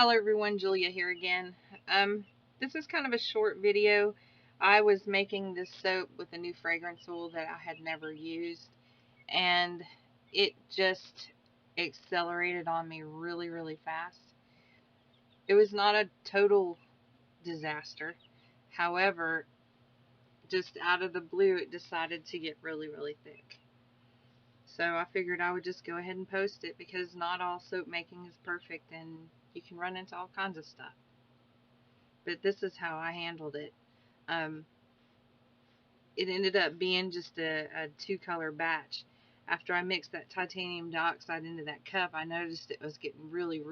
Hello everyone, Julia here again. This is kind of a short video. I was making this soap with a new fragrance oil that I had never used, and it just accelerated on me really fast. It was not a total disaster. However, just out of the blue, it decided to get really thick. So I figured I would just go ahead and post it because not all soap making is perfect and you can run into all kinds of stuff. But this is how I handled it. Um, it ended up being just a two-color batch. After I mixed that titanium dioxide into that cup, I noticed it was getting really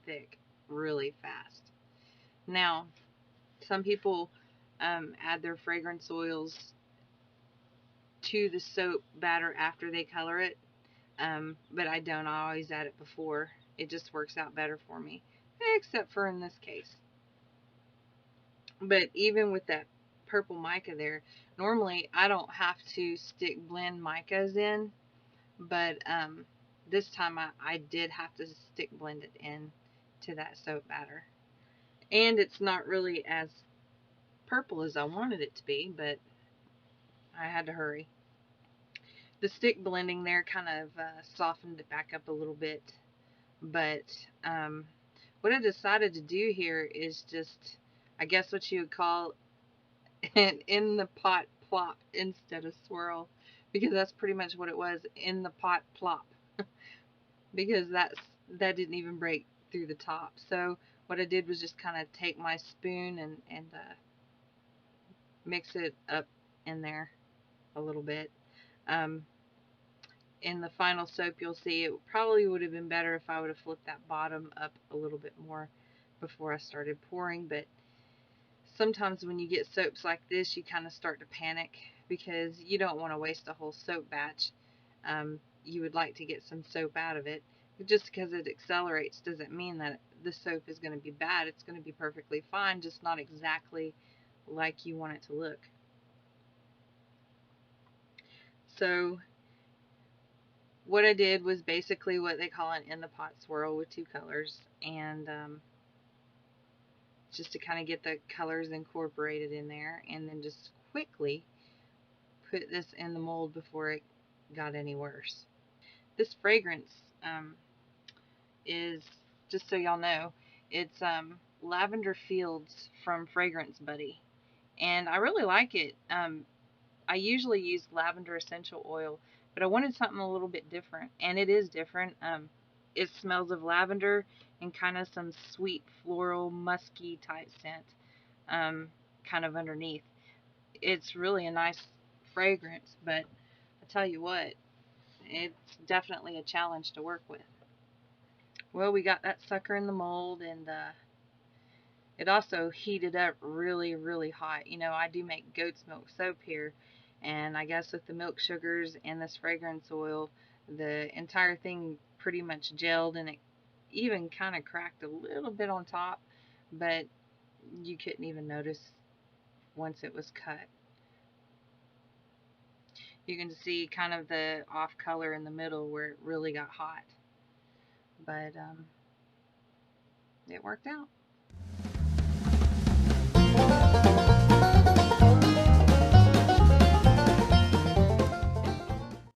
thick really fast. Now, some people add their fragrance oils to the soap batter after they color it, but I don't. I always add it before. It just works out better for me, except for in this case. But even with that purple mica there, normally I don't have to stick blend micas in, but this time I did have to stick blend it in to that soap batter. And it's not really as purple as I wanted it to be, but I had to hurry. The stick blending there kind of softened it back up a little bit, but what I decided to do here is just, I guess what you would call an in the pot plop instead of swirl, because that's pretty much what it was, in the pot plop, because that didn't even break through the top. So what I did was just kind of take my spoon and mix it up in there a little bit. In the final soap, you'll see it probably would have been better if I would have flipped that bottom up a little bit more before I started pouring, but sometimes when you get soaps like this, you kind of start to panic because you don't want to waste a whole soap batch. You would like to get some soap out of it. But just because it accelerates doesn't mean that the soap is going to be bad. It's going to be perfectly fine, just not exactly like you want it to look. So what I did was basically what they call an in the pot swirl with two colors, and just to kind of get the colors incorporated in there, and then just quickly put this in the mold before it got any worse. This fragrance is, just so y'all know, it's Lavender Fields from Fragrance Buddy, and I really like it. I usually use lavender essential oil, but I wanted something a little bit different, and it is different. It smells of lavender and kind of some sweet floral musky type scent kind of underneath. It's really a nice fragrance, but I tell you what, it's definitely a challenge to work with. Well, we got that sucker in the mold, and it also heated up really hot. You know, I do make goat's milk soap here, and I guess with the milk sugars and this fragrance oil, the entire thing pretty much gelled, and it even kind of cracked a little bit on top, but you couldn't even notice once it was cut. You can see kind of the off color in the middle where it really got hot, but it worked out.